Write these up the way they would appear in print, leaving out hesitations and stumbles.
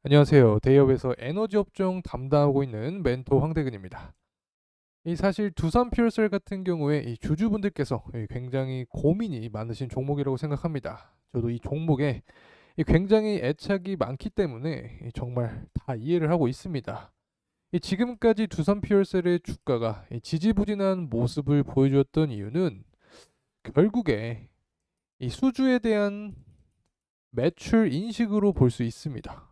안녕하세요. 대기업에서 에너지 업종 담당하고 있는 멘토 황대근입니다. 이 사실 두산 퓨얼셀 같은 경우에 이 주주분들께서 굉장히 고민이 많으신 종목이라고 생각합니다. 저도 이 종목에 굉장히 애착이 많기 때문에 정말 다 이해를 하고 있습니다. 지금까지 두산 퓨얼셀의 주가가 지지부진한 모습을 보여주었던 이유는 결국에 이 수주에 대한 매출 인식으로 볼 수 있습니다.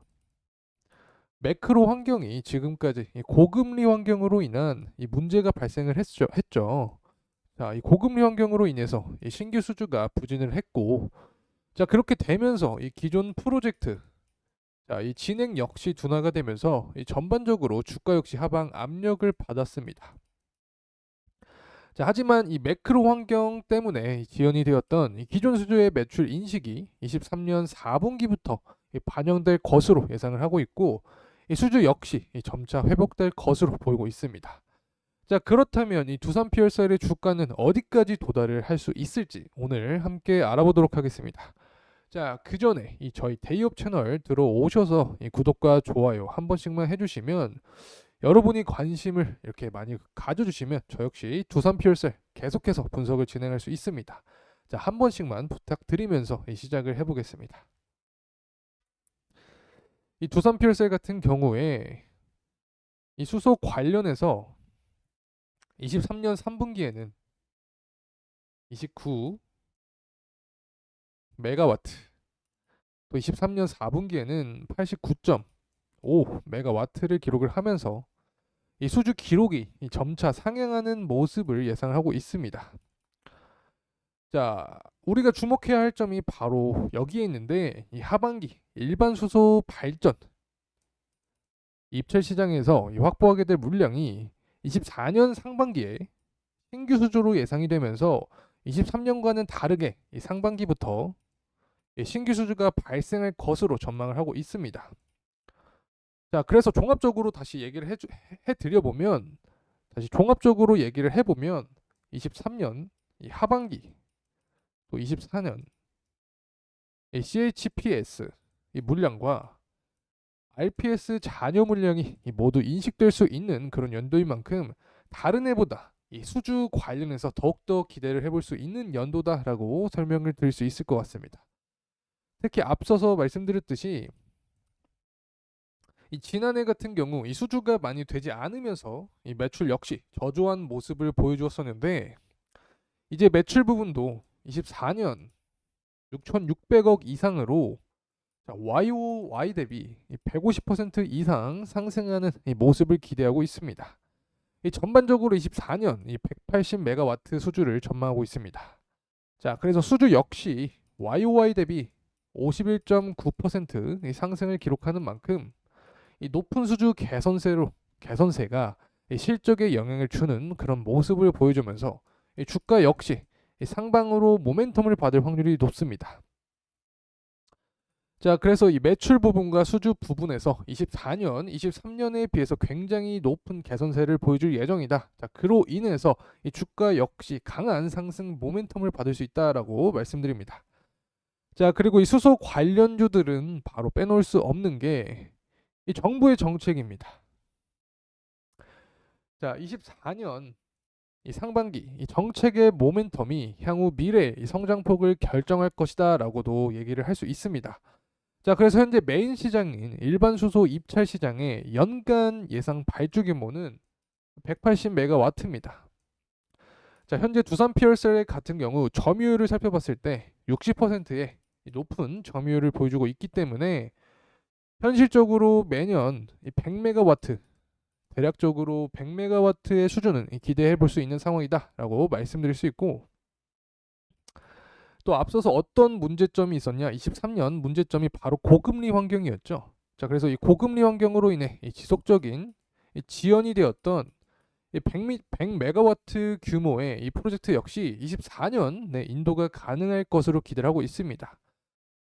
매크로 환경이 지금까지 이 고금리 환경으로 인한 이 문제가 발생을 했죠. 자, 이 고금리 환경으로 인해서 이 신규 수주가 부진을 했고, 자, 그렇게 되면서 이 기존 프로젝트, 자, 이 진행 역시 둔화가 되면서 이 전반적으로 주가 역시 하방 압력을 받았습니다. 자, 하지만 이 매크로 환경 때문에 지연이 되었던 이 기존 수주의 매출 인식이 23년 4분기부터 반영될 것으로 예상을 하고 있고, 이 수주 역시 점차 회복될 것으로 보이고 있습니다. 자, 그렇다면 이 두산 피얼셀의 주가는 어디까지 도달을 할 수 있을지 오늘 함께 알아보도록 하겠습니다. 자, 그 전에 이 저희 데이업 채널 들어오셔서 이 구독과 좋아요 한 번씩만 해주시면, 여러분이 관심을 이렇게 많이 가져주시면 저 역시 두산 피얼셀 계속해서 분석을 진행할 수 있습니다. 자, 한 번씩만 부탁드리면서 시작을 해보겠습니다. 이 두산 피얼셀 같은 경우에 이 수소 관련해서 23년 3분기에는 29 메가와트, 또 23년 4분기에는 89.5 메가와트를 기록을 하면서 이 수주 기록이 점차 상향하는 모습을 예상하고 있습니다. 자, 우리가 주목해야 할 점이 바로 여기에 있는데, 이 하반기 일반 수소 발전 입찰 시장에서 확보하게 될 물량이 24년 상반기에 신규 수주로 예상이 되면서 23년과는 다르게 이 상반기부터 신규 수주가 발생할 것으로 전망을 하고 있습니다. 자, 그래서 종합적으로 다시 얘기를 해드려보면, 다시 종합적으로 얘기를 해보면 23년 이 하반기, 또 24년 이 CHPS 이 물량과 RPS 잔여 물량이 모두 인식될 수 있는 그런 연도인 만큼 다른 해보다 이 수주 관련해서 더욱더 기대를 해볼 수 있는 연도다라고 설명을 드릴 수 있을 것 같습니다. 특히 앞서서 말씀드렸듯이 이 지난해 같은 경우 이 수주가 많이 되지 않으면서 이 매출 역시 저조한 모습을 보여주었었는데, 이제 매출 부분도 24년 6,600억 이상으로 YoY 대비 150% 이상 상승하는 이 모습을 기대하고 있습니다. 이 전반적으로 24년 이 180메가와트 수주를 전망하고 있습니다. 자, 그래서 수주 역시 YoY 대비 51.9% 이 상승을 기록하는 만큼 이 높은 수주 개선세가 이 실적에 영향을 주는 그런 모습을 보여주면서 이 주가 역시 이 상방으로 모멘텀을 받을 확률이 높습니다. 자, 그래서 이 매출 부분과 수주 부분에서 24년, 23년에 비해서 굉장히 높은 개선세를 보여줄 예정이다. 자, 그로 인해서 이 주가 역시 강한 상승 모멘텀을 받을 수 있다라고 말씀드립니다. 자, 그리고 이 수소 관련주들은 바로 빼놓을 수 없는 게 이 정부의 정책입니다. 자, 24년 이 상반기 이 정책의 모멘텀이 향후 미래 이 성장폭을 결정할 것이다라고도 얘기를 할 수 있습니다. 자, 그래서 현재 메인 시장인 일반 수소 입찰 시장의 연간 예상 발주 규모는 180메가와트입니다. 자, 현재 두산 피얼셀 같은 경우 점유율을 살펴봤을 때 60%의 높은 점유율을 보여주고 있기 때문에 현실적으로 매년 100메가와트, 대략적으로 100메가와트의 수준은 기대해 볼 수 있는 상황이다라고 말씀드릴 수 있고, 또 앞서서 어떤 문제점이 있었냐? 23년 문제점이 바로 고금리 환경이었죠. 자, 그래서 이 고금리 환경으로 인해 이 지속적인 이 지연이 되었던 이 100메가와트 규모의 이 프로젝트 역시 24년 내 인도가 가능할 것으로 기대를 하고 있습니다.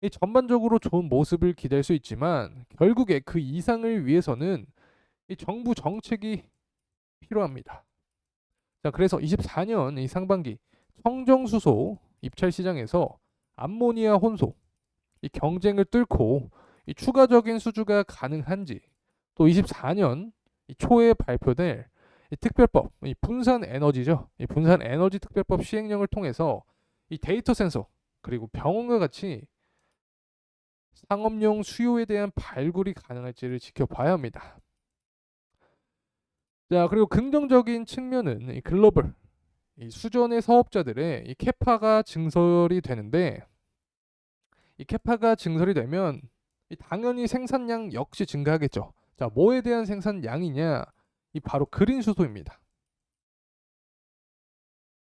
이 전반적으로 좋은 모습을 기대할 수 있지만 결국에 그 이상을 위해서는 이 정부 정책이 필요합니다. 자, 그래서 24년 이 상반기 청정수소 입찰 시장에서 암모니아 혼소 이 경쟁을 뚫고 이 추가적인 수주가 가능한지, 또 24년 초에 발표될 이 특별법, 이 분산 에너지죠. 이 분산 에너지 특별법 시행령을 통해서 이 데이터 센서 그리고 병원과 같이 상업용 수요에 대한 발굴이 가능할지를 지켜봐야 합니다. 자, 그리고 긍정적인 측면은 이 글로벌 이 수전의 사업자들의 이 캐파가 증설이 되는데, 이 캐파가 증설이 되면 이 당연히 생산량 역시 증가하겠죠. 자, 뭐에 대한 생산량이냐? 이 바로 그린 수소입니다.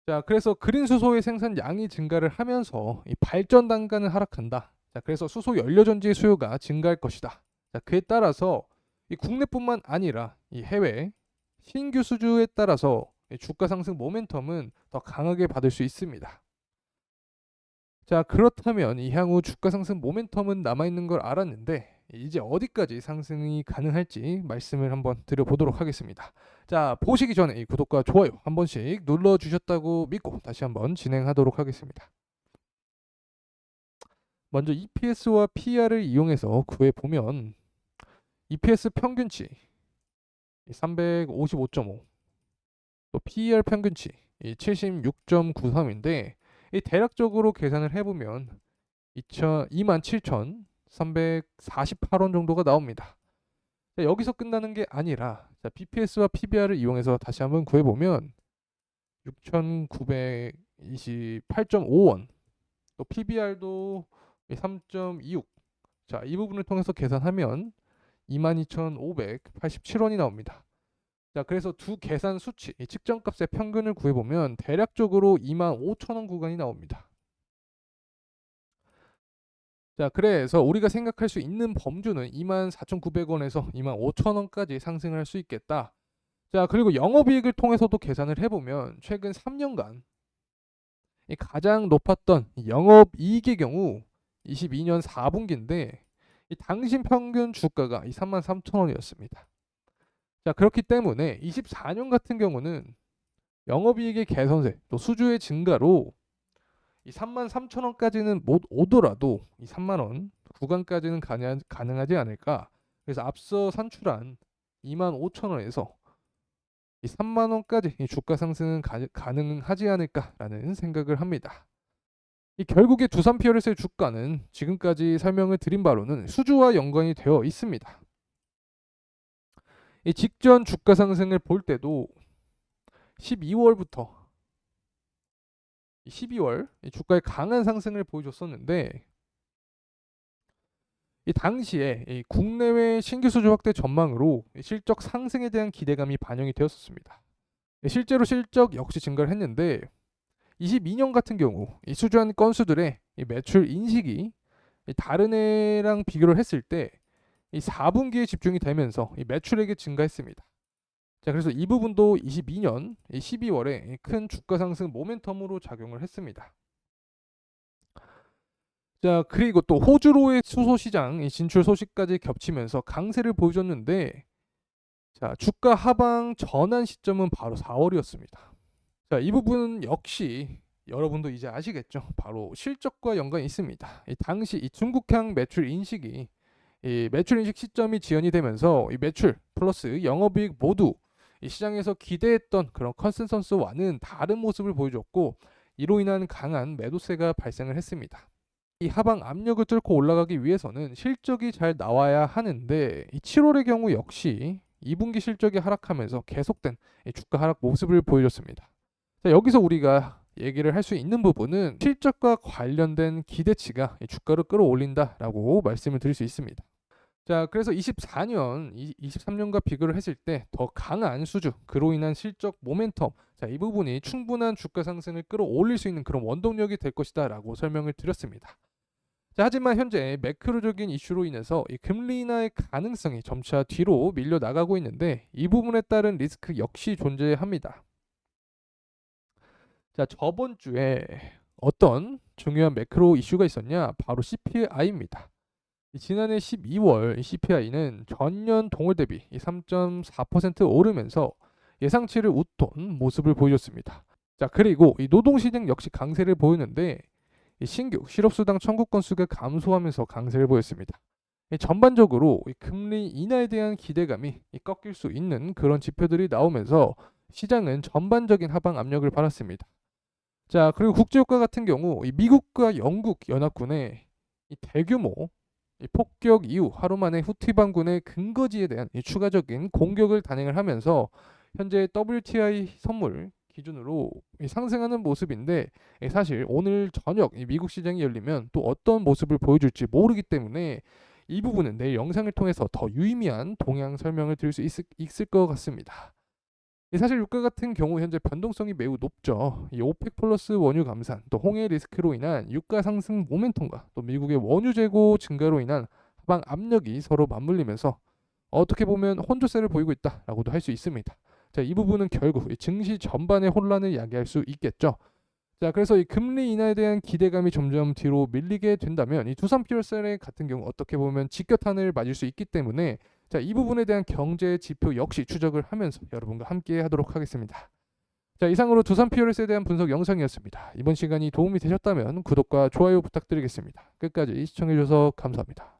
자, 그래서 그린 수소의 생산량이 증가를 하면서 이 발전 단가는 하락한다. 자, 그래서 수소 연료 전지의 수요가 증가할 것이다. 자, 그에 따라서 이 국내뿐만 아니라 이 해외 신규 수주에 따라서 이 주가 상승 모멘텀은 더 강하게 받을 수 있습니다. 자, 그렇다면 이 향후 주가 상승 모멘텀은 남아있는 걸 알았는데, 이제 어디까지 상승이 가능할지 말씀을 한번 드려보도록 하겠습니다. 자, 보시기 전에 이 구독과 좋아요 한 번씩 눌러주셨다고 믿고 다시 한번 진행하도록 하겠습니다. 먼저 EPS와 PER을 이용해서 구해보면 EPS 평균치 355.5, 또 PER 평균치 76.93인데, 이 대략적으로 계산을 해보면 27,348원 정도가 나옵니다. 자, 여기서 끝나는 게 아니라 자, BPS와 PBR을 이용해서 다시 한번 구해보면 6,928.5원, 또 PBR도 3.26, 자, 이 부분을 통해서 계산하면 22,587원이 나옵니다. 자, 그래서 두 계산 수치, 이 측정값의 평균을 구해보면 대략적으로 25,000원 구간이 나옵니다. 자, 그래서 우리가 생각할 수 있는 범주는 24,900원에서 25,000원까지 상승을 할 수 있겠다. 자, 그리고 영업이익을 통해서도 계산을 해보면 최근 3년간 이 가장 높았던 영업이익의 경우 22년 4분기인데, 이 당시 평균 주가가 33,000원이었습니다. 자, 그렇기 때문에 24년 같은 경우는 영업이익의 개선세, 또 수주의 증가로 이 33,000원까지는 못 오더라도 이 3만원 구간까지는 가능하지 않을까. 그래서 앞서 산출한 25,000원에서 이 3만원까지 이 주가 상승은 가능하지 않을까라는 생각을 합니다. 이 결국에 두산 PRS의 주가는 지금까지 설명을 드린 바로는 수주와 연관이 되어 있습니다. 이 직전 주가 상승을 볼 때도 12월부터 12월 주가의 강한 상승을 보여줬었는데, 이 당시에 이 국내외 신규 수주 확대 전망으로 실적 상승에 대한 기대감이 반영이 되었습니다. 실제로 실적 역시 증가를 했는데, 22년 같은 경우 이 수주한 건수들의 이 매출 인식이 다른 해랑 비교를 했을 때 이 4분기에 집중이 되면서 이 매출액이 증가했습니다. 자, 그래서 이 부분도 22년 12월에 큰 주가 상승 모멘텀으로 작용을 했습니다. 자, 그리고 또 호주로의 수소 시장 진출 소식까지 겹치면서 강세를 보여줬는데, 자, 주가 하방 전환 시점은 바로 4월이었습니다. 자, 이 부분 역시 여러분도 이제 아시겠죠? 바로 실적과 연관이 있습니다. 이 당시 이 중국향 매출 인식이 이 매출 인식 시점이 지연이 되면서 이 매출 플러스 영업이익 모두 이 시장에서 기대했던 그런 컨센서스와는 다른 모습을 보여줬고, 이로 인한 강한 매도세가 발생을 했습니다. 이 하방 압력을 뚫고 올라가기 위해서는 실적이 잘 나와야 하는데, 이 7월의 경우 역시 2분기 실적이 하락하면서 계속된 이 주가 하락 모습을 보여줬습니다. 자, 여기서 우리가 얘기를 할 수 있는 부분은 실적과 관련된 기대치가 이 주가를 끌어올린다라고 말씀을 드릴 수 있습니다. 자, 그래서 24년, 23년과 비교를 했을 때 더 강한 수주, 그로 인한 실적 모멘텀, 자, 이 부분이 충분한 주가 상승을 끌어올릴 수 있는 그런 원동력이 될 것이다 라고 설명을 드렸습니다. 자, 하지만 현재 매크로적인 이슈로 인해서 이 금리 인하의 가능성이 점차 뒤로 밀려 나가고 있는데, 이 부분에 따른 리스크 역시 존재합니다. 자, 저번 주에 어떤 중요한 매크로 이슈가 있었냐? 바로 CPI입니다. 지난해 12월 CPI는 전년 동월 대비 3.4% 오르면서 예상치를 웃돈 모습을 보여줬습니다. 자, 그리고 이 노동시장 역시 강세를 보이는데, 이 신규 실업수당 청구 건수가 감소하면서 강세를 보였습니다. 전반적으로 이 금리 인하에 대한 기대감이 꺾일 수 있는 그런 지표들이 나오면서 시장은 전반적인 하방 압력을 받았습니다. 자, 그리고 국제유가 같은 경우 이 미국과 영국 연합군의 이 대규모 이 폭격 이후 하루 만에 후티 반군의 근거지에 대한 이 추가적인 공격을 단행을 하면서 현재 WTI 선물 기준으로 이 상승하는 모습인데, 사실 오늘 저녁 이 미국 시장이 열리면 또 어떤 모습을 보여줄지 모르기 때문에 이 부분은 내일 영상을 통해서 더 유의미한 동향 설명을 드릴 수 있을 것 같습니다. 사실 유가 같은 경우 현재 변동성이 매우 높죠. 이 오펙 플러스 원유 감산, 또 홍해 리스크로 인한 유가 상승 모멘텀과 또 미국의 원유 재고 증가로 인한 하방 압력이 서로 맞물리면서 어떻게 보면 혼조세를 보이고 있다라고도 할 수 있습니다. 자, 이 부분은 결국 이 증시 전반의 혼란을 야기할 수 있겠죠. 자, 그래서 이 금리 인하에 대한 기대감이 점점 뒤로 밀리게 된다면 이 두산 피어셀 같은 경우 어떻게 보면 직격탄을 맞을 수 있기 때문에, 자, 이 부분에 대한 경제 지표 역시 추적을 하면서 여러분과 함께 하도록 하겠습니다. 자, 이상으로 두산 피어셀에 대한 분석 영상이었습니다. 이번 시간이 도움이 되셨다면 구독과 좋아요 부탁드리겠습니다. 끝까지 시청해주셔서 감사합니다.